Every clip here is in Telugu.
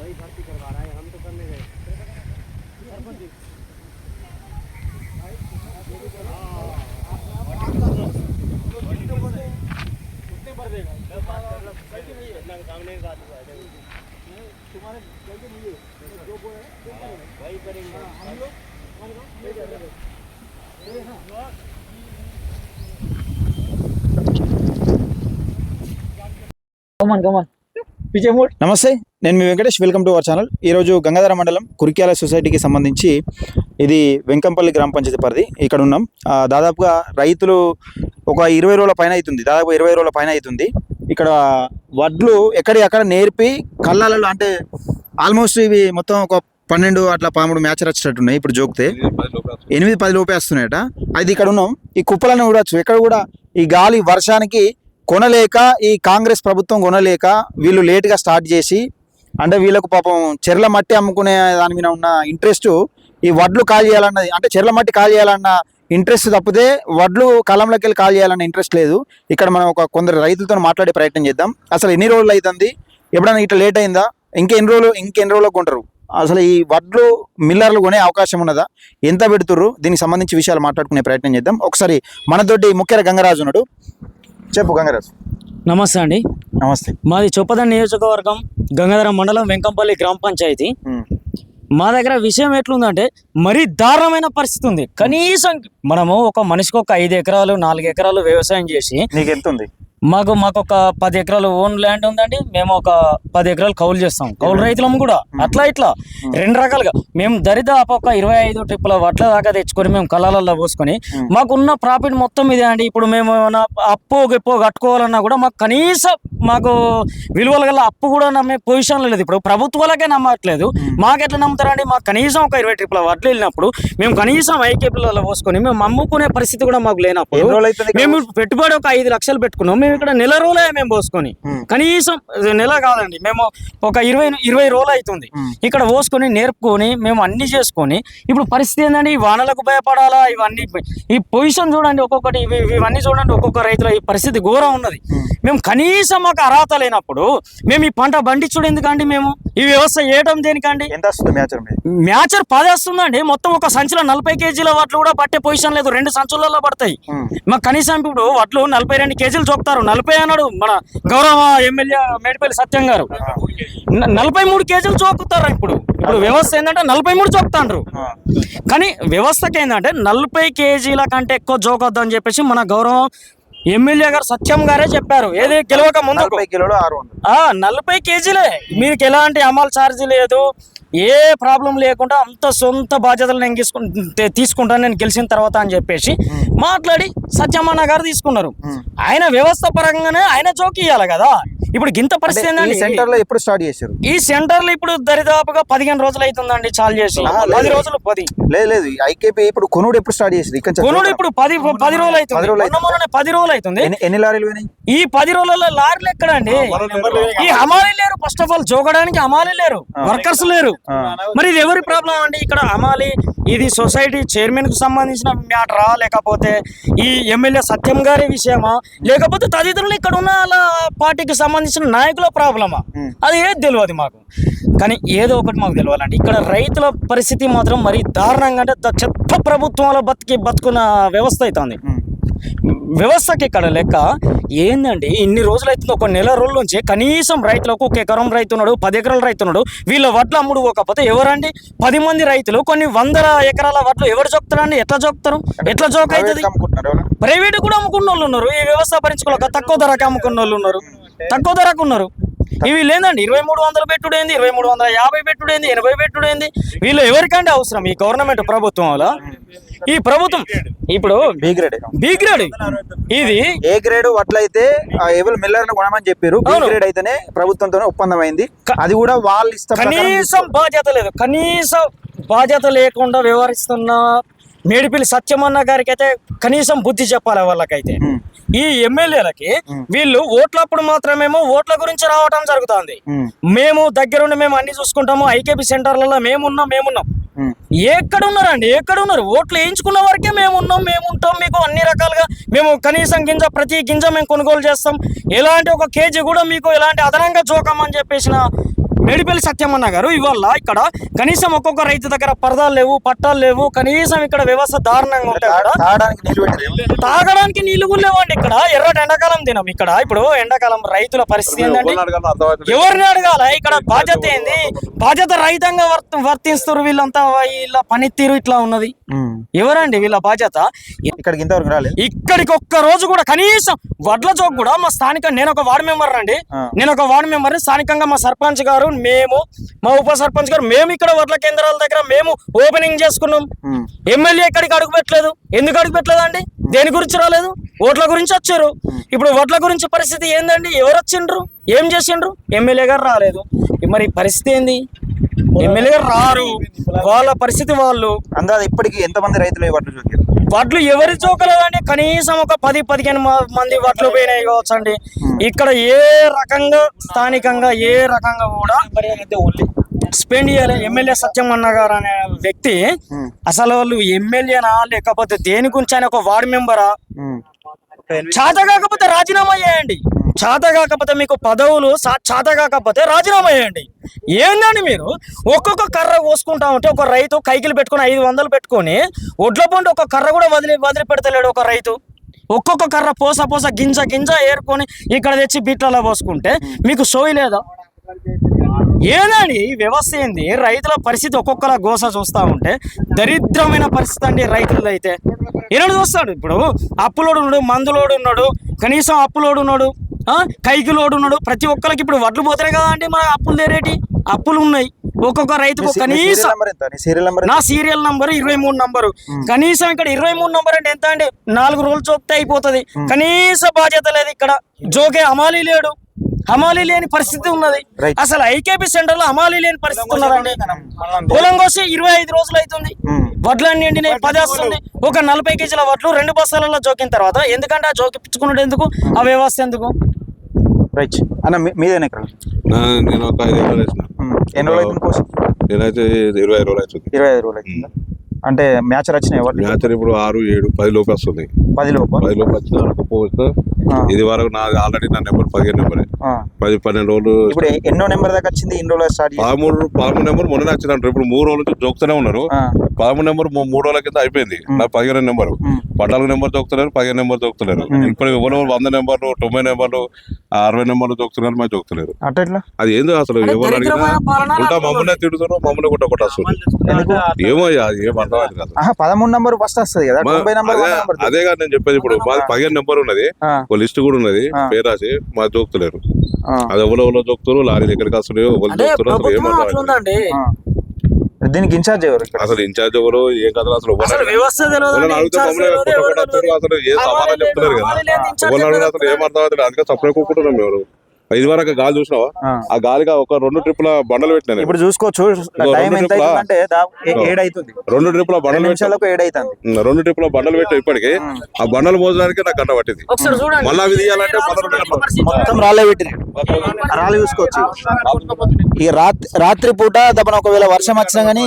वही भर्ती करवा रहा है, हम तो करने गए सरपंच जी। कितने पर देगा गलती नहीं है, सामने की बात है, तुम्हारे गलती नहीं है, जो बोले वही करेंगे हम लोग। నమస్తే, నేను మీ Venkatesh. Welcome to our channel. ఈరోజు గంగాధర మండలం కురిక్యాల సొసైటీకి సంబంధించి ఇది వెంకంపల్లి గ్రామ పంచాయతీ పరిధి ఇక్కడ ఉన్నాం. దాదాపుగా రైతులు ఒక 20 రోజుల పైన అవుతుంది, దాదాపు 20 రోజుల పైన అవుతుంది. ఇక్కడ వడ్లు ఎక్కడెక్కడ నేర్పి కళ్ళాలలో, అంటే ఆల్మోస్ట్ ఇవి మొత్తం ఒక 12 అట్లా 13 మ్యాచ్ వచ్చేటట్టున్నాయి. ఇప్పుడు జోకితే 8-10 లోపే వస్తున్నాయట. అది ఇక్కడ ఉన్నాం. ఈ కుప్పలను చూడవచ్చు. ఎక్కడ కూడా ఈ గాలి వర్షానికి కొనలేక, ఈ కాంగ్రెస్ ప్రభుత్వం కొనలేక వీళ్ళు లేటుగా స్టార్ట్ చేసి, అంటే వీళ్ళకు పాపం చెర్ల మట్టి అమ్ముకునే దాని మీద ఉన్న ఇంట్రెస్ట్ ఈ వడ్లు కాల్ చేయాలన్నది, అంటే చెర్ల మట్టి కాల్ చేయాలన్న ఇంట్రెస్ట్ తప్పితే వడ్లు కలంలోకి వెళ్ళి కాల్ చేయాలన్న ఇంట్రెస్ట్ లేదు. ఇక్కడ మనం కొందరు రైతులతో మాట్లాడే ప్రయత్నం చేద్దాం. అసలు ఎన్ని రోజులు అవుతుంది, ఎప్పుడైనా ఇట్లా లేట్ అయిందా, ఇంకెన్ని రోజులకు కొంటారు, అసలు ఈ వడ్లు మిల్లర్లు కొనే అవకాశం ఉన్నదా, ఎంత పెడుతుర్రు, దీనికి సంబంధించి విషయాలు మాట్లాడుకునే ప్రయత్నం చేద్దాం. ఒకసారి మనతోటి ముఖ్య గంగరాజు ఉన్నాడు. చెప్పు గంగరాజు. నమస్తే అండి. నమస్తే. మాది చొప్పదండి నియోజకవర్గం, గంగాధర మండలం, వెంకంపల్లి గ్రామ పంచాయతీ. మా దగ్గర విషయం ఎట్లుందంటే మరీ దారుణమైన పరిస్థితి ఉంది. కనీసం మనము ఒక మనిషికి ఒక 5 ఎకరాలు 4 ఎకరాలు వ్యవసాయం చేసి, నీకు ఎంత ఉంది? మాకు ఒక 10 ఎకరాలు ఓన్ ల్యాండ్ ఉందండి. మేము ఒక 10 ఎకరాలు కౌలు చేస్తాం, కౌలు రైతులము కూడా. అట్లా ఇట్లా 2 రకాలుగా మేము దరిదాపు ఒక 25 ట్రిప్పుల వడ్ల దాకా తెచ్చుకొని మేము కళ్ళాలలో పోసుకొని మాకున్న ప్రాఫిట్ మొత్తం ఇదే అండి. ఇప్పుడు మేము ఏమైనా అప్పు కట్టుకోవాలన్నా కూడా మాకు కనీసం విలువల గల అప్పు కూడా నమ్మే పొజిషన్లో లేదు. ఇప్పుడు ప్రభుత్వాలకే నమ్మట్లేదు, మాకెట్లా నమ్ముతారండి? మాకు కనీసం ఒక 20 ట్రిప్పుల వడ్లు వెళ్ళినప్పుడు మేము కనీసం ఐకేపీలలో పోసుకొని మేము అమ్ముకునే పరిస్థితి కూడా మాకు లేనప్పుడు మేము పెట్టుబడి ఒక 5 లక్షలు పెట్టుకున్నాం. మేము ఇక్కడ నెల రోజులే మేము పోసుకొని, కనీసం నెల కాదండి, మేము ఒక 20 రోజులు అవుతుంది ఇక్కడ పోసుకొని నేర్పుకొని మేము అన్ని చేసుకొని. ఇప్పుడు పరిస్థితి ఏంటంటే ఈ వానలకు భయపడాలా, ఇవన్నీ ఈ పొజిషన్ చూడండి, ఒక్కొక్కటి ఇవన్నీ చూడండి, ఒక్కొక్క రైతుల ఈ పరిస్థితి ఘోరం ఉన్నది. మేము కనీసం మాకు అర్హత లేనప్పుడు మేము ఈ పంట పండించుడు ఎందుకండి? మేము ఈ వ్యవస్థ చేయడం దేనికండి? ఎంత వస్తుంది మ్యాచర్ 10 వస్తుందండి. మొత్తం ఒక సంచిలో 40 కేజీల వడ్లు కూడా పట్టే పొజిషన్ లేదు, 2 సంచులలో పడతాయి. మాకు కనీసం ఇప్పుడు వడ్లు 42 కేజీలు చొక్తారు. 40 అన్నాడు మన గౌరవ ఎమ్మెల్యే మేడిపల్లి సత్యం గారు. 43 కేజీలు చోకుతారు. ఇప్పుడు వ్యవస్థ ఏంటంటే 43 చోకుతాండ్రు. కానీ వ్యవస్థకి ఏంటంటే 40 కేజీల కంటే ఎక్కువ జోకొద్దు అని చెప్పేసి మన గౌరవం ఎమ్మెల్యే గారు సత్యం గారే చెప్పారు. ఏది గెలవక ముందు 40 కేజీలే, మీకు ఎలాంటి అమలు ఛార్జీ లేదు, ఏ ప్రాబ్లం లేకుండా అంత సొంత బాధ్యతలు నేను తీసుకుంటాను నేను గెలిచిన తర్వాత అని చెప్పేసి మాట్లాడి సత్యమన్న గారు తీసుకున్నారు. ఆయన వ్యవస్థ పరంగానే ఆయన జోకి ఇవ్వాలి కదా. ఇప్పుడు గింత పరిస్థితి ఏంటంటే సెంటర్ లో ఎప్పుడు స్టార్ట్ చేశారు? ఈ సెంటర్ లో ఇప్పుడు దరిదాపుగా 15 రోజులు అవుతుందండి చాలు చేసి. 10 రోజులు 10 లేదు ఐకేపీ ఇప్పుడు కొనుడు ఎప్పుడు స్టార్ట్ చేశారు? కొనుడు ఇప్పుడు 10 రోజులు అవుతుంది. 10 రోజులు అవుతుంది. ఎన్ని లారీలు పోయినాయి ఈ 10 రోజులలో? లారీలు ఎక్కడండి? ఈ హమాలీ లేరు, ఫస్ట్ ఆఫ్ ఆల్ జోగడానికి హమాలీ లేరు, వర్కర్స్ లేరు. మరి ఇది ఎవరి ప్రాబ్లం అండి? ఇక్కడ హమాలీ ఇది సొసైటీ చైర్మన్ కు సంబంధించిన మ్యాటరా, లేకపోతే ఈ ఎమ్మెల్యే సత్యం గారి విషయమా, లేకపోతే తదితరులు ఇక్కడ ఉన్న పార్టీకి సంబంధించిన నాయకుల ప్రాబ్లమా? అది ఏది తెలియదు మాకు. కానీ ఏదో ఒకటి మాకు తెలియాలండి, ఇక్కడ రైతుల పరిస్థితి మాత్రం మరి దారుణంగా, అంటే చెత్త ప్రభుత్వంలో బతుకున్న వ్యవస్థ అవుతుంది. వ్యవస్థకి ఇక్కడ లెక్క ఏందండి? ఇన్ని రోజులు అవుతుంది, ఒక నెల రోజుల నుంచి కనీసం రైతులకు 1 ఎకరం రైతున్నాడు, 10 ఎకరాల రైతున్నాడు, వీళ్ళ వడ్లు అమ్ముడుకోకపోతే ఎవరండి? 10 మంది రైతులు కొన్ని 100 ఎకరాల వడ్లు ఎవరు జోకుతారండి? ఎట్లా జోకుతారు? ఎట్లా జోక్ అవుతుంది? ప్రైవేట్ కూడా అమ్ముకున్న వాళ్ళు ఉన్నారు, ఈ వ్యవస్థ భరించుకోలేక తక్కువ ధరకి అమ్ముకున్న వాళ్ళు ఉన్నారు, తక్కువ ధరకు ఉన్నారు. ఇవి లేదండి 2300 పెట్టుడేంది, 2350 పెట్టుడేంది, 80 పెట్టుడేంది. వీళ్ళు ఎవరికంటే అవసరం? ఈ గవర్నమెంట్ ప్రభుత్వం వల్ల ఈ ప్రభుత్వం ఇప్పుడు బి గ్రేడ్ ఇది ఏ గ్రేడ్ వడ్లయితే ఎవరు మిల్లర్లు కొనమని చెప్పారు. బి గ్రేడ్ అయితేనే ప్రభుత్వంతోనే ఒప్పందం అయింది. అది కూడా వాళ్ళు ఇష్టం. కనీసం బాధ్యత లేదు, కనీసం బాధ్యత లేకుండా వ్యవహరిస్తున్న మేడిపల్లి సత్యమన్న గారికి అయితే కనీసం బుద్ధి చెప్పాలి వాళ్ళకైతే. ఈ ఎమ్మెల్యేలకి వీళ్ళు ఓట్లప్పుడు మాత్రమేమో ఓట్ల గురించి రావటం జరుగుతుంది. మేము దగ్గరుండి మేము అన్ని చూసుకుంటాము, ఐకేపీ సెంటర్లలో మేమున్నాం. ఎక్కడున్నారండి? ఎక్కడున్నారు? ఓట్లు వేయించుకున్న వరకే మేముంటాం, మీకు అన్ని రకాలుగా మేము కనీసం ప్రతి గింజ మేము కొనుగోలు చేస్తాం, ఎలాంటి ఒక కేజీ కూడా మీకు ఎలాంటి అదనంగా జోకం అని చెప్పేసిన మేడిపల్లి సత్యమన్న గారు ఇవాళ ఇక్కడ కనీసం ఒక్కొక్క రైతు దగ్గర పరదాలు లేవు, పట్టాలు లేవు, కనీసం ఇక్కడ వ్యవస్థ దారుణంగా ఉంటాయి. తాగడానికి నీళ్ళు పెట్టలేదు. తాగడానికి నీళ్లు కూడా లేవండి ఇక్కడ. ఎర్రటి ఎండాకాలం దినం ఇక్కడ. ఇప్పుడు ఎండాకాలం రైతుల పరిస్థితి ఏంటంటే ఎవరిని అడగాల? ఇక్కడ బాధ్యత ఏంది? బాధ్యత రహితంగా వర్తిస్తారు వీళ్ళంతా. వీళ్ళ పనితీరు ఇట్లా ఉన్నది. ఎవరండి వీళ్ళ బాధ్యత? ఇక్కడికి ఇంతవరకు రాలేదు. ఇక్కడికి ఒక్క రోజు కూడా కనీసం వడ్ల చౌక్ కూడా మా స్థానిక, నేను ఒక వార్డు మెంబర్ అండి, నేను ఒక వార్డు మెంబర్. స్థానికంగా మా సర్పంచ్ గారు, మేము, మా ఉప సర్పంచ్ గారు, మేము ఇక్కడ వడ్ల కేంద్రాల దగ్గర మేము ఓపెనింగ్ చేసుకున్నాం. ఎమ్మెల్యే ఇక్కడికి అడుగు పెట్టలేదు. ఎందుకు అడుగు పెట్టలేదు అండి? దేని గురించి రాలేదు? ఓట్ల గురించి వచ్చారు. ఇప్పుడు ఓట్ల గురించి పరిస్థితి ఏందండి? ఎవరు వచ్చిండ్రు? ఏం చేసిండ్రు? ఎమ్మెల్యే గారు రాలేదు. మరి పరిస్థితి ఏంది? ఎమ్మెల్యే గారు రారు, వాళ్ళ పరిస్థితి వాళ్ళు. అందాజ ఇప్పటికి ఎంతమంది రైతులు వడ్లు చూసారు? వడ్లు ఎవరి చోకలేదండి, కనీసం ఒక 10-15 మంది వడ్లు పోయినాయి కావచ్చు అండి. ఇక్కడ ఏ రకంగా స్థానికంగా ఏ రకంగా కూడా స్పెండ్ చేయాలి. ఎమ్మెల్యే సత్యమన్న గారు అనే వ్యక్తి అసలు వాళ్ళు ఎమ్మెల్యేనా లేకపోతే దేని గురించి ఆయన ఒక వార్డు మెంబరా? చేత కాకపోతే రాజీనామా చేయండి. చేత కాకపోతే మీకు పదవులు చేత కాకపోతే రాజీనామా చేయండి. ఏందండి మీరు ఒక్కొక్క కర్ర కోసుకుంటా ఉంటే ఒక రైతు కైకిలు పెట్టుకుని 500 పెట్టుకొని ఒడ్ల పండు ఒక కర్ర కూడా వదిలి పెడతలేడు ఒక రైతు. ఒక్కొక్క కర్ర పోస గింజ ఏరుకొని ఇక్కడ తెచ్చి బీట్లలో పోసుకుంటే మీకు సోయి లేదా? ఏదండి ఈ వ్యవస్థ ఏంది? రైతుల పరిస్థితి ఒక్కొక్కలా గోస చూస్తా ఉంటే దరిద్రమైన పరిస్థితి అండి రైతులది. అయితే ఏనాడు చూస్తాడు? ఇప్పుడు అప్పులోడు ఉన్నాడు, మందులోడు ఉన్నాడు, కనీసం అప్పులోడు ఉన్నాడు, కైకిలోడు ఉన్నాడు. ప్రతి ఒక్కరికి ఇప్పుడు వడ్లు పోతున్నాయి కదా అండి. మన అప్పులు తెరేటి అప్పులు ఉన్నాయి ఒక్కొక్క రైతుకు. కనీసం నా సీరియల్ నంబర్ 23 నంబరు. కనీసం ఇక్కడ 23 నంబర్ అంటే ఎంత అండి? 4 రోజులు చూస్తే అయిపోతుంది. కనీస బాధ్యత లేదు ఇక్కడ. జోకే హమాలీ లేడు, హమాలీ లేని పరిస్థితి ఉన్నది. అసలు ఐకేపీ సెంటర్ లో హమాలీ లేని పరిస్థితి ఉన్నదండి. పొలం కోసి 25 రోజులు అవుతుంది, వడ్లన్నీ ఎండినాయి, 10 వస్తుంది. ఒక 40 కేజీల వడ్లు 2 బస్తాలలో జోకిన తర్వాత ఎందుకంటే ఆ జోకిపించుకున్నాడు ఎందుకు? ఆ వ్యవస్థ ఎందుకు? రైట్ అన్న, మీదేనా ఇక్కడ? నేను ఒక 5 ఎకరాలు వేసిన. ఎన్ని రోజులు అవుతుంది కోసం? నేనైతే 25 రోజులు అవుతుంది. 25 రోజులు అవుతుందా? అంటే మ్యాచర్ వచ్చినాయి మ్యాచర్ ఇప్పుడు 6, 7, 10 లోపు వస్తుంది. 10 లోపు వచ్చిన పోవచ్చు. ఇది వరకు నాది ఆల్రెడీ నా నెంబర్ 15 నెంబరే. 10-12 రోజులు. ఇప్పుడు ఎన్నో నెంబర్ దాకా వచ్చింది? ఇన్ని రోజులు స్టార్ట్ 13 నెంబర్ మొన్న వచ్చిందంటారు. ఇప్పుడు 3 రోజుల నుంచి జోకుతూనే ఉన్నారు. 13 నెంబర్ 3 రోజుల కింద అయిపోయింది. నా 15 నెంబర్ 14 నెంబర్ జోకుతున్నారు, 15 నెంబర్ జోకుతున్నారు. ఇప్పుడు ఎవరు 100 నెంబర్లు, 90 నెంబర్లు, 60 నెంబర్లు జోకుతున్నారు, మరి జోకుతున్నారు. అట్లా అది ఏందో అసలు ఎవరు అడిగినా ఉంటా మమ్మల్ని తిడుతున్నారు, మమ్మల్ని కొట్టొస్తుంది. ఏమో ఏం అర్థం కాదు. 13 నెంబర్ ఫస్ట్ వస్తుంది కదా. అదే కాదు నేను చెప్పేది. ఇప్పుడు మాది 15 నెంబర్ ఉన్నది, ఒక లిస్ట్ కూడా ఉన్నది, పేరు రాసి మా జోకుతలేరు. అది ఎవరో జోకుతారు, లారీలు ఎక్కడికి వస్తున్నాయో ఎవరు జోకుతున్నారు. దీనికి ఇన్ఛార్జ్ ఎవరు? అసలు ఇన్ఛార్జ్ ఎవరు, ఏం కథలు అసలు వ్యవస్థ అసలు ఏ సమాధానం చెప్తున్నారు కదా. ఎవరు అసలు ఏం అర్థం అవుతుంది? అందుకే సపరేట్ కూకుంటున్నాం ఎవరు. ఇది వరకు గాలి చూసినావా? ఆ గాలిగా ఒక 2 ట్రిప్పుల బండలు పెట్టినా. ఇప్పుడు చూసుకోవచ్చు 2 ట్రిప్పుల బండలు 2 ట్రిప్పుల బండలు పెట్టా. ఇప్పటికి ఆ బండలు మోసడానికి నాకు గంట పట్టింది. మళ్ళా అవి తీయాలంటే మొత్తం రాళ్ళే పెట్టినాయి. రాళ్ళు చూసుకోవచ్చు. ఈ రాత్రి పూట దప్పన ఒకవేళ వర్షం వచ్చినా గానీ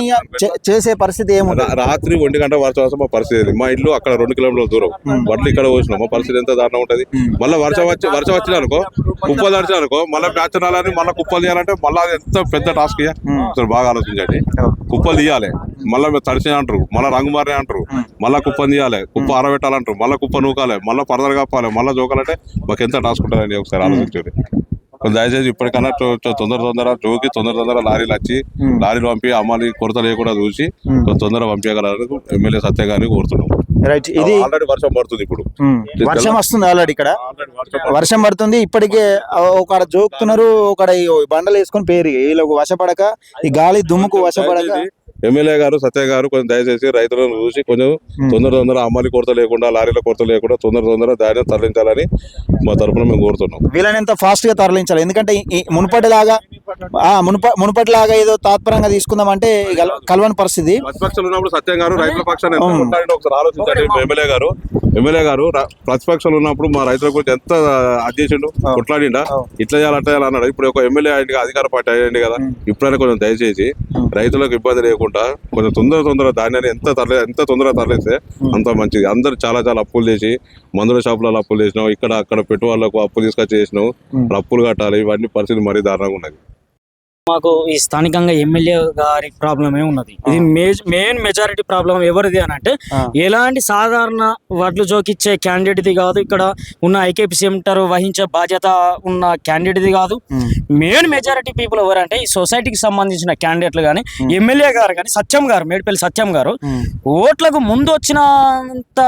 చేసే పరిస్థితి ఏముంది? రాత్రి 1 గంట వర్షం మా పరిస్థితి. మా ఇల్లు అక్కడ 2 కిలోమీటర్ల దూరం. వడ్లు ఇక్కడ పోసినాం. మా పరిస్థితి ఎంత దారుణం ఉంటది. మళ్ళీ వర్షం వచ్చినా అనుకో, కుప్పలు తడిచా అనుకో, మళ్ళీ మ్యాచ్ రాలని మళ్ళీ కుప్పలు తీయాలంటే మళ్ళీ ఎంత పెద్ద టాస్క్. అసలు బాగా ఆలోచించండి. కుప్పలు తీయాలి, మళ్ళీ తడిసి అంటారు, మళ్ళీ రంగు మారే అంటారు, మళ్ళీ కుప్పని తీయాలి, కుప్ప ఆరబెట్టాలంటారు, మళ్ళీ కుప్ప నూకాలి, మళ్ళీ పరదలు కప్పాలి, మళ్ళీ జోకాలంటే మాకు ఎంత టాస్క్ ఉంటుందండి. ఒకసారి ఆలోచించండి. దయచేసి ఇప్పటికన్నా తొందర జోకి తొందర లారీలు వచ్చి లారీలు పంపి అమ్మాలి కొరత లేకుండా చూసి తొందరగా పంపించగలరు ఎమ్మెల్యే సత్య గారిని కోరుతున్నాం. ఇది ఆల్రెడీ వర్షం పడుతుంది. ఇప్పుడు వర్షం వస్తుంది. ఆల్రెడీ ఇక్కడ వర్షం పడుతుంది. ఇప్పటికే ఒక జోకుతున్నారు, ఒక బండలు వేసుకొని పేరు వీళ్ళకు వశపడక, ఈ గాలి దుమ్ముకు వశపడక ఎమ్మెల్యే గారు సత్య గారు కొంచెం దయచేసి రైతులను చూసి కొంచెం తొందర అమ్మాలి కొరత లేకుండా, లారీల కొరత లేకుండా తొందర ధాన్యం తరలించాలని మా తరఫున మేము కోరుతున్నాం. వీళ్ళని ఎంత ఫాస్ట్ గా తరలించాలి. ఎందుకంటే మునుపటిలాగా ఏదో తాత్పరంగా తీసుకుందామంటే కలవని పరిస్థితి. ప్రతిపక్షాలు ఉన్నప్పుడు సత్యం గారు రైతుల పక్షాన్ని ఒకసారి ఆలోచించండి. ఎమ్మెల్యే గారు ప్రతిపక్షాలు ఉన్నప్పుడు మా రైతుల గురించి ఎంత అధ్యక్షుడు కొట్లాడిండా, ఇట్లా చేయాలి అట్లా చేయాలి అన్నాడు. ఇప్పుడు ఒక ఎమ్మెల్యే అయింది, అధికార పార్టీ అయ్యండి కదా. ఇప్పుడైనా కొంచెం దయచేసి రైతులకు ఇబ్బంది లేకుండా కొంచెం తొందర ధాన్యాన్ని ఎంత తొందరగా తరలిస్తే అంత మంచిది. అందరు చాలా అప్పులు చేసి మందుల షాపులలో అప్పులు చేసినాం, ఇక్కడ అక్కడ పెట్టువాళ్ళకు అప్పులు తీసుకొచ్చి చేసినాం, అప్పులు కట్టాలి. ఇవన్నీ పరిస్థితి మరీ దారుణంగా ఉన్నది. మాకు ఈ స్థానికంగా ఎమ్మెల్యే గారి ప్రాబ్లమే ఉన్నది. ఇది మెయిన్ మెజారిటీ ప్రాబ్లం ఎవరిది అని అంటే ఎలాంటి సాధారణ వడ్లు జోకిచ్చే క్యాండిడేట్ది కాదు, ఇక్కడ ఉన్న ఐకేపీ సెంటర్ వహించే బాధ్యత ఉన్న క్యాండిడేట్ది కాదు. మెయిన్ మెజారిటీ పీపుల్ ఎవరంటే ఈ సొసైటీకి సంబంధించిన క్యాండిడేట్లు కానీ ఎమ్మెల్యే గారు కానీ సత్యం గారు, మేడిపల్లి సత్యం గారు ఓట్లకు ముందు వచ్చినంత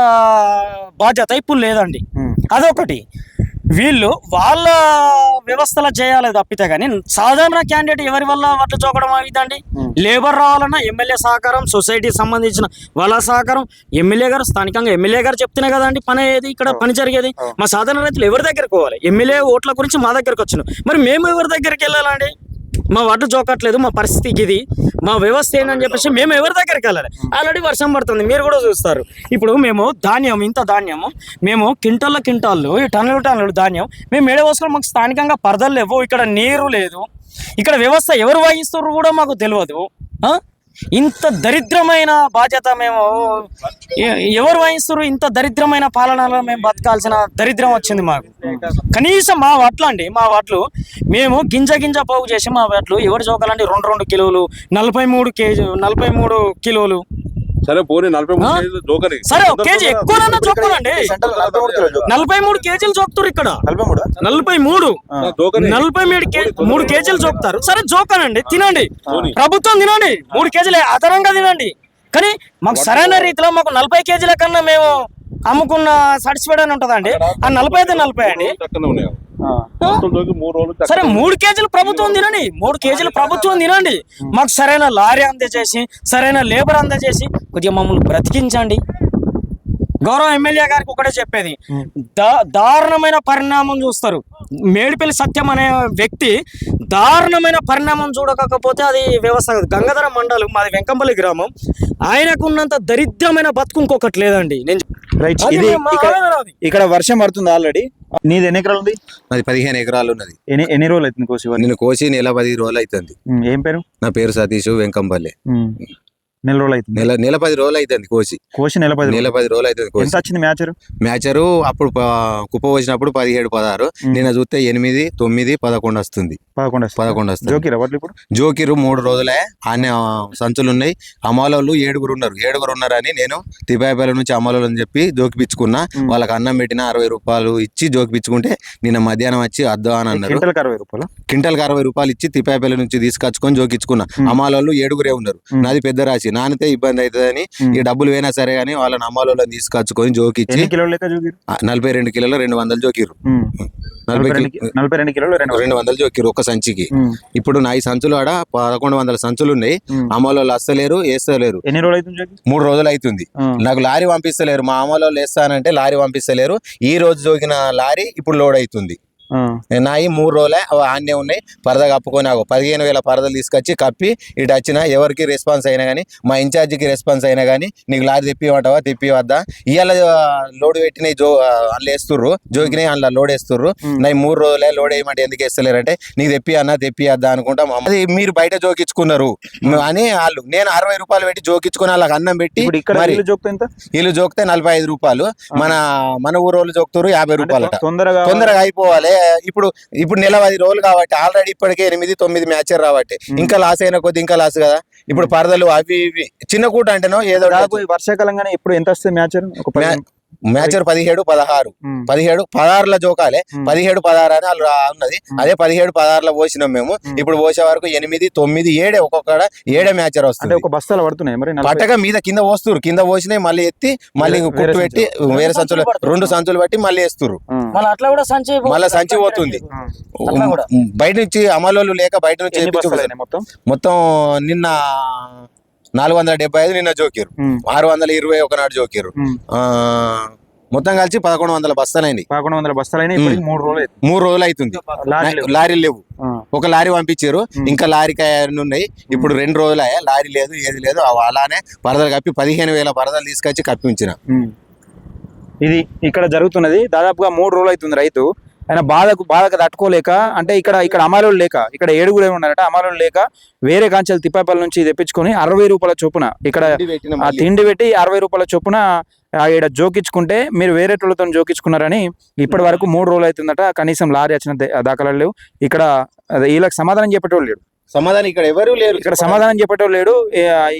బాధ్యత ఇప్పుడు లేదండి. అదొకటి. వీళ్ళు వాళ్ళ వ్యవస్థలో చేయాలి తప్పితే కానీ సాధారణ క్యాండిడేట్ ఎవరి వల్ల వడ్లు చోకడం అవుతుందండి. లేబర్ రావాలన్నా ఎమ్మెల్యే సహకారం, సొసైటీకి సంబంధించిన వాళ్ళ సహకారం, ఎమ్మెల్యే గారు స్థానికంగా ఎమ్మెల్యే గారు చెప్తేనే కదండి పని అయ్యేది, ఇక్కడ పని జరిగేది. మా సాధారణ రైతులు ఎవరి దగ్గరికి పోవాలి? ఎమ్మెల్యే ఓట్ల గురించి మా దగ్గరకు వచ్చినాం, మరి మేము ఎవరి దగ్గరికి వెళ్ళాలండి? మా వడ్లు జోకట్లేదు, మా పరిస్థితికి ఇది, మా వ్యవస్థ ఏంటని చెప్పేసి మేము ఎవరి దగ్గరికి వెళ్ళాలి? ఆల్రెడీ వర్షం పడుతుంది, మీరు కూడా చూస్తారు. ఇప్పుడు మేము ధాన్యం, ఇంత ధాన్యము మేము కింటాళ్ళు ఈ టన్నులు ధాన్యం మేము మేడ పోసుకొని మాకు స్థానికంగా పరదలు లేవు, ఇక్కడ నీరు లేదు, ఇక్కడ వ్యవస్థ ఎవరు వహిస్తున్నారు కూడా మాకు తెలియదు. ఇంత దరిద్రమైన బాధ్యత మేము ఎవరు వహిస్తారు? ఇంత దరిద్రమైన పాలనలో మేము బతకాల్సిన దరిద్రం వచ్చింది మాకు. కనీసం మా వడ్లు అండి, మా వడ్లు మేము గింజ పోగు చేసి మా వడ్లు ఎవరు చోకాలండి? 2 కిలోలు, 43 కిలోలు. సరే పోనీ 43 కేజీలు జోకని. సరే ఒక కేజీ ఎక్కువనన్నా చొప్పునండి. 43 కేజీలు చోపుతారు ఇక్కడ. 43 కేజీలు చోపుతారు. సరే జోకనండి, తినండి, ప్రభుత్వం తినండి, 3 కేజీలు అదనంగా తినండి. కానీ మాకు సరైన రీతిలో మాకు 40 కేజీల కన్నా మేము అమ్ముకున్న సాటిస్ఫైడ్ అని ఉంటుందండి. ఆ 40 అయితే 40 అండి. సరే 3 కేజీలు ప్రభుత్వం తినండి, 3 కేజీలు ప్రభుత్వం తినండి. మాకు సరైన లారీ అందజేసి, సరైన లేబర్ అందజేసి కొద్దిగా మమ్మల్ని బ్రతికించండి. గౌరవ ఎమ్మెల్యే గారికి ఒకటే చెప్పేది, దారుణమైన పరిణామం చూస్తారు. మేడిపల్లి సత్యం అనే వ్యక్తి దారుణమైన పరిణామం చూడకపోతే అది వ్యవస్థ. గంగాధర మండలం మాది, వెంకంపల్లి గ్రామం. ఆయనకున్నంత దరిద్రమైన బతుకు ఇంకొకటి లేదండి. నేను ఇక్కడ వర్షం పడుతుంది ఆల్రెడీ. నీది ఎన్ని ఎకరాలు ఉంది? అది 15 ఎకరాలు ఉన్నది. ఎన్ని రోజులు అవుతుంది కోసి? నేను కోసి నెల 10 రోజులు అవుతుంది. ఏం పేరు? నా పేరు సతీష్, వెంకంపల్లి. నెల రోజులు అవుతుంది. నెల 10 రోజులు అవుతుంది కోసి నెల 10 రోజులు అవుతుంది. ఎంత వచ్చింది మ్యాచరు? అప్పుడు కుప్ప వచ్చినప్పుడు 17, 16. నిన్న చూస్తే 8, 9, 11 వస్తుంది. 11 వస్తుంది. జోకిరు 3 రోజులే. ఆనే సంచులు ఉన్నాయి. అమ్మాలోళ్ళు 7 ఉన్నారని నేను తిపాయపల్లి నుంచి అమ్మాలోళ్ళని చెప్పి జోకిపించుకున్నా. వాళ్ళకి అన్నం పెట్టిన 60 రూపాయలు ఇచ్చి జోకిపించుకుంటే నిన్న మధ్యాహ్నం వచ్చి అద్దా అని అన్నారు. క్వింటల్కి 60 రూపాయలు ఇచ్చి తిపాయపల్లి నుంచి తీసుకొచ్చుకొని జోకించుకున్నా. అమ్మాలోళ్ళు 7 ఉన్నారు. నాది పెద్ద రాశి, నానితే ఇబ్బంది అవుతుందని ఈ డబ్బులు పోయినా సరే గానీ వాళ్ళని అమ్మాలోళ్ళని తీసుకొచ్చుకొని జోకిచ్చి 42 కిలోలు 200 జోకిరు. 42 కిలోలు 200 జోకిరు ఒక సంచికి. ఇప్పుడు నా ఈ సంచులు ఆడ 1100 సంచులు ఉన్నాయి. అమ్మాలోళ్ళు వస్తలేరు, వేస్తలేరు. ఎన్ని రోజులు అవుతుంది? 3 రోజులు అవుతుంది. నాకు లారీ పంపిస్తలేరు. మా అమ్మాలోళ్ళు వేస్తానంటే లారీ పంపిస్తలేరు. ఈ రోజు జోకిన లారీ ఇప్పుడు లోడ్ అవుతుంది. నాయి 3 రోజులే ఆన్నే ఉన్నాయి. పరద కప్పుకొని 15,000 పరదలు తీసుకొచ్చి కప్పి ఇటు వచ్చిన ఎవరికి రెస్పాన్స్ అయినా కానీ, మా ఇన్ఛార్జికి రెస్పాన్స్ అయినా కానీ నీకు లారీ తెప్పివటవా తెప్పివద్దా, ఇవాళ లోడ్ పెట్టినవి అందులో వేస్తుర్రు, జోకినాయి అందులో లోడ్ వేస్తుర్రు. నా 3 రోజులే లోడ్ వేయమంటే ఎందుకు వేస్తలేరంటే నీకు తెప్పివద్దా అనుకుంటా. అది మీరు బయట జోకించుకున్నారు అని వాళ్ళు. నేను 60 రూపాయలు పెట్టి జోకించుకుని వాళ్ళకి అన్నం పెట్టి వీళ్ళు జోకితే 45 రూపాయలు. మన ఊరోళ్ళు జోకుతారు 50 రూపాయలు. తొందరగా అయిపోవాలి. ఇప్పుడు నెల 10 రోజులు కాబట్టి ఆల్రెడీ ఇప్పటికే 8, 9 మ్యాచర్ రాబట్టి ఇంకా లాస్ అయిన కొద్ది ఇంకా లాస్ కదా. ఇప్పుడు పరదలు అవి ఇవి చిన్న కూట అంటేనో ఏదో వర్షాకాలంగానే ఇప్పుడు ఎంత వస్తుంది మ్యాచర్? మ్యాచర్ 17, 16. 17, 16 జోకాలే. 17, 16 అని వాళ్ళు ఉన్నది. అదే 17, 16 పోసినాం మేము. ఇప్పుడు పోసే వరకు 8, 9, 7 ఒక్కొక్కడ 7 మ్యాచర్ వస్తుంది. ఒక బస్తాలు పడుతున్నాయి మరి పట్టగా మీద కింద పోస్తున్నారు. కింద పోసినాయి మళ్ళీ ఎత్తి మళ్ళీ కుట్టు పెట్టి వేరే సంచులు 2 సంచులు బట్టి మళ్ళీ వేస్తున్నారు. మళ్ళీ సంచి పోతుంది. బయట నుంచి అమలు లేక బయట నుంచి మొత్తం నిన్న 475 నిన్న జోకిరు. 620 ఒకనాడు జోకిరు. మొత్తం కలిసి 1100 బస్తాలైనాయి. 1100 బస్తాలైనాయి. 3 రోజులు అవుతుంది. లారీలు లేవు. ఒక లారీ పంపించారు, ఇంకా లారీకి ఉన్నాయి. ఇప్పుడు 2 రోజులు అయ్యా, లారీ లేదు, ఏది లేదు. అలానే పరదలు కప్పి 15,000 పరదలు తీసుకొచ్చి కప్పించిన. ఇది ఇక్కడ జరుగుతున్నది. దాదాపుగా 3 రోజులు అవుతుంది. రైతు ఆయన బాధకు తట్టుకోలేక అంటే ఇక్కడ అమాలోళ్ళు లేక ఇక్కడ ఏడుగురు ఉన్నారట అమాలోళ్ళు లేక వేరే కాంచెలు తిప్పాపల్లి నుంచి తెప్పించుకొని 60 రూపాయల చొప్పున ఇక్కడ ఆ తిండి పెట్టి 60 రూపాయల చొప్పున ఇక్కడ జోకించుకుంటే మీరు వేరే వాళ్ళతో జోకించుకున్నారని ఇప్పటి వరకు 3 రోజులు అవుతుందట. కనీసం లారీ వచ్చిన దాఖలాలు లేవు. ఇక్కడ వీళ్ళకి సమాధానం చెప్పేటోళ్ళు లేడు. సమాధానం ఇక్కడ ఎవరు లేరు. ఇక్కడ సమాధానం చెప్పేటోళ్ళు లేడు.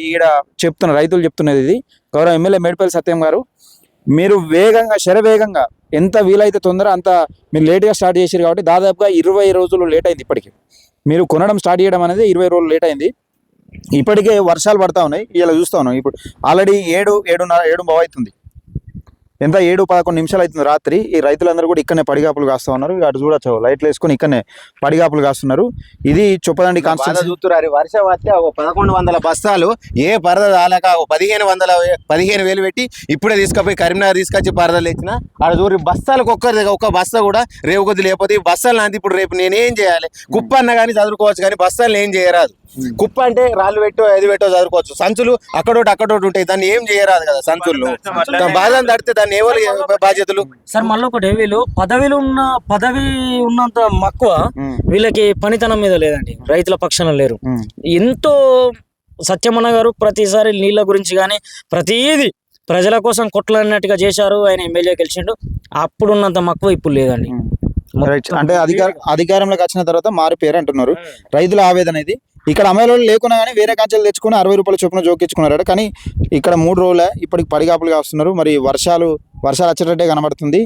ఈడ చెప్తున్నారు, రైతులు చెప్తున్నది ఇది. గౌరవ ఎమ్మెల్యే మేడిపల్లి సత్యం గారు, మీరు శరవేగంగా ఎంత వీలైతే తొందర అంత మీరు లేట్గా స్టార్ట్ చేశారు కాబట్టి దాదాపుగా 20 రోజులు లేట్ అయింది. ఇప్పటికి మీరు కొనడం స్టార్ట్ చేయడం అనేది 20 రోజులు లేట్ అయింది. ఇప్పటికే వర్షాలు పడతా ఉన్నాయి. ఇలా చూస్తా ఉన్నాం. ఇప్పుడు ఆల్రెడీ 7:30 అవుతుంది. ఎంత 7-11 నిమిషాలు అవుతుంది రాత్రి. ఈ రైతులందరూ కూడా ఇక్కడనే పడిగాపులు కాస్తా ఉన్నారు. అటు చూడొచ్చు, లైట్లు వేసుకొని ఇక్కడనే పడిగాపులు కాస్తున్నారు. ఇది చొప్పదండి కాన్స్టిట్యూన్సీ. చూస్తున్నారు వర్షం వస్తే 1100 బస్తాలు ఏ పరద రాలేక 15,000 పెట్టి ఇప్పుడే తీసుకుపోయి కరీంనగర్ తీసుకొచ్చి పరదలు ఇచ్చిన ఆడ చూరి బస్తాలకు ఒక్క బస్తా కూడా రేపు కొద్ది లేకపోతే ఈ బస్తాలు నాది. ఇప్పుడు రేపు నేనేం చేయాలి? కుప్ప అన్న కానీ చదువుకోవచ్చు కానీ బస్తాలు ఏం చేయరాదు. కుప్ప అంటే రాళ్ళు పెట్టో ఏది పెట్టో చదువుకోవచ్చు. సంచులు అక్కడోటి ఉంటాయి, దాన్ని ఏం చేయరాదు కదా. సంచులు బాధను తడితే దాన్ని ఎవరు బాధ్యతలు? సార్ మళ్ళీ ఒకటి, వీళ్ళు పదవి ఉన్నంత మక్కువ వీళ్ళకి పనితనం మీద లేదండి. రైతుల పక్షాన లేరు. ఎంతో సత్యమన్న గారు ప్రతిసారి నీళ్ళ గురించి కానీ ప్రతిదీ ప్రజల కోసం కొట్లాడినట్టుగా చేశారు. ఆయన ఎమ్మెల్యే గెలిచిండు. అప్పుడున్నంత మక్కువ ఇప్పుడు లేదండి. అంటే అధికారంలోకి వచ్చిన తర్వాత మారిపోయారు అంటున్నారు. రైతుల ఆవేదన ఇది. ఇక్కడ అమలు లేకున్నా కానీ వేరే కాంచెలు తెచ్చుకుని 60 రూపాయల చొప్పున జోకించుకున్నారట. కానీ ఇక్కడ 3 రోజులే ఇప్పటికి పడిగాపులుగా వస్తున్నారు. మరి వర్షాలు వచ్చేటట్టే కనబడుతుంది.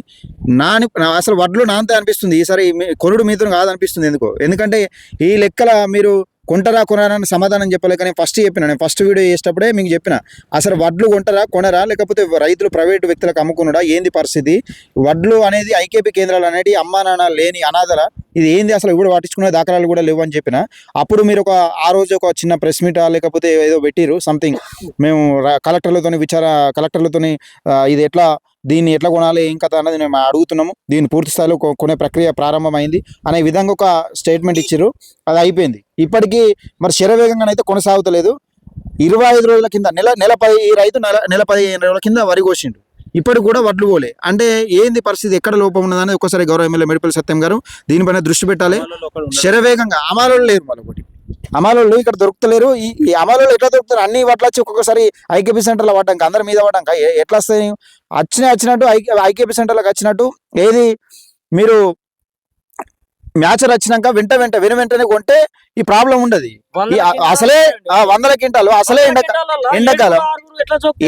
అసలు వడ్లు నాంతే అనిపిస్తుంది. ఈసారి కొనుడు మీతో కాదనిపిస్తుంది. ఎందుకంటే ఈ లెక్కల మీరు కొనరా అని సమాధానం చెప్పలే. కానీ నేను ఫస్ట్ వీడియో చేసేటప్పుడే మీకు చెప్పిన, అసలు వడ్లు కొనరా లేకపోతే రైతులు ప్రైవేటు వ్యక్తులకు అమ్ముకున్నాడా, ఏంది పరిస్థితి? వడ్లు అనేది ఐకేపీ కేంద్రాలు అనేవి అమ్మా నాన్న లేని అనాథల, ఇది ఏంది అసలు ఇప్పుడు పట్టించుకునే దాఖలాలు కూడా లేవు అని చెప్పిన. అప్పుడు మీరు ఆ రోజు ఒక చిన్న ప్రెస్ మీటా లేకపోతే ఏదో పెట్టిరు సంథింగ్, మేము కలెక్టర్లతో ఇది దీన్ని ఎట్లా కొనాలి ఏం కథ అన్నది మేము అడుగుతున్నాము, దీన్ని పూర్తి స్థాయిలో కొనే ప్రక్రియ ప్రారంభమైంది అనే విధంగా ఒక స్టేట్మెంట్ ఇచ్చారు. అది అయిపోయింది. ఇప్పటికీ మరి శరవేగంగానైతే కొనసాగుతలేదు. 25 రోజుల కింద ఈ రైతు నెల 15 రోజుల కింద వరి కోసిండు. ఇప్పటికి కూడా వడ్లు పోలే. అంటే ఏంది పరిస్థితి, ఎక్కడ లోపం ఉన్నదని ఒకసారి గౌరవ ఎమ్మెల్యే మేడిపల్లి సత్యం గారు దీనిపైన దృష్టి పెట్టాలి. శరవేగంగా అమలు లేరు, మరొకటి అమలు ఇక్కడ దొరుకుతలేరు. ఈ అమలు ఎట్లా దొరుకుతారు? అన్ని వడ్లు వచ్చి ఒక్కొక్కసారి ఐకేపీ సెంటర్లో పడ్డాక అందరి మీద పడ్డాక ఎట్లా వస్తాయి? వచ్చినట్టు ఐకేపీ సెంటర్లకు వచ్చినట్టు ఏది మీరు మ్యాచర్ వచ్చినాక వెంటనే కొంటే ఈ ప్రాబ్లం ఉండదు. అసలే 100 క్వింటాలు అసలే ఎండాకాలం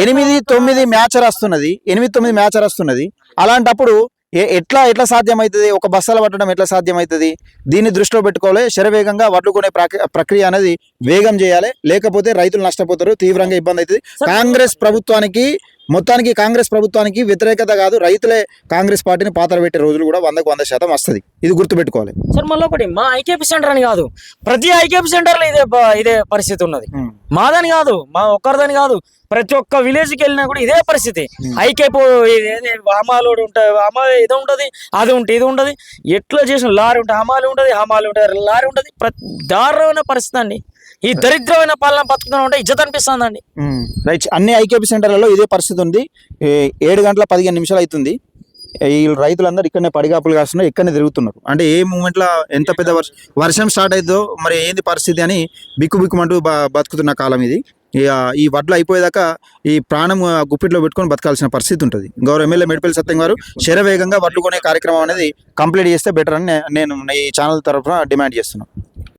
8-9 మ్యాచర్ వస్తున్నది. 8-9 మ్యాచర్ వస్తున్నది. అలాంటప్పుడు ఎట్లా సాధ్యమవుతుంది? ఒక బస్తాలు పట్టడం ఎట్లా సాధ్యమవుతుంది? దీన్ని దృష్టిలో పెట్టుకోవాలి. శరవేగంగా వడ్లు కొనే ప్రక్రియ అనేది వేగం చేయాలి. లేకపోతే రైతులు నష్టపోతారు, తీవ్రంగా ఇబ్బంది అవుతుంది. కాంగ్రెస్ ప్రభుత్వానికి వ్యతిరేకత కాదు, రైతులే కాంగ్రెస్ పార్టీని పాతర పెట్టే రోజులు కూడా 100% వస్తుంది. ఇది గుర్తుపెట్టుకోవాలి సార్. మళ్ళీ ఒకటి, మా ఐకేపీ సెంటర్ అని కాదు, ప్రతి ఐకేపీ సెంటర్ లో ఇదే పరిస్థితి ఉన్నది. మాదని కాదు, మా ఒక్కరిదని కాదు, ప్రతి ఒక్క విలేజ్కి వెళ్ళినా కూడా ఇదే పరిస్థితి. ఐకేపీ అమాలోడు ఉంటాయి, ఇది ఉంటుంది, అది ఉంటుంది, ఇది ఉంటుంది. ఎట్లా చేసిన లారీ ఉంటుంది, హమాలి ఉంటుంది, లారీ ఉంటుంది. దారుణమైన పరిస్థితి అండి. ఈ దరిద్రమైన పాలన బతుకుతున్నా ఉంటే ఇజ్జత్ అనిపిస్తుందండి. రైట్, అన్ని ఐకేపీ సెంటర్లలో ఇదే పరిస్థితి ఉంది. 7:15 అవుతుంది. ఈ రైతులందరూ ఇక్కడనే పడిగాపులు కాస్తున్నారు, ఇక్కడనే తిరుగుతున్నారు. అంటే ఏ మూమెంట్లో ఎంత పెద్ద వర్షం స్టార్ట్ అవుతుందో మరి ఏంది పరిస్థితి అని బిక్కుమంటూ బతుకుతున్న కాలం ఇది. ఈ వడ్లు అయిపోయేదాకా ఈ ప్రాణం గుప్పిట్లో పెట్టుకొని బతకాల్సిన పరిస్థితి ఉంటుంది. గౌరవ ఎమ్మెల్యే మేడిపల్లి సత్యం గారు శరవేగంగా వడ్లు కొనే కార్యక్రమం అనేది కంప్లీట్ చేస్తే బెటర్ అని నేను ఈ ఛానల్ తరఫున డిమాండ్ చేస్తున్నాను.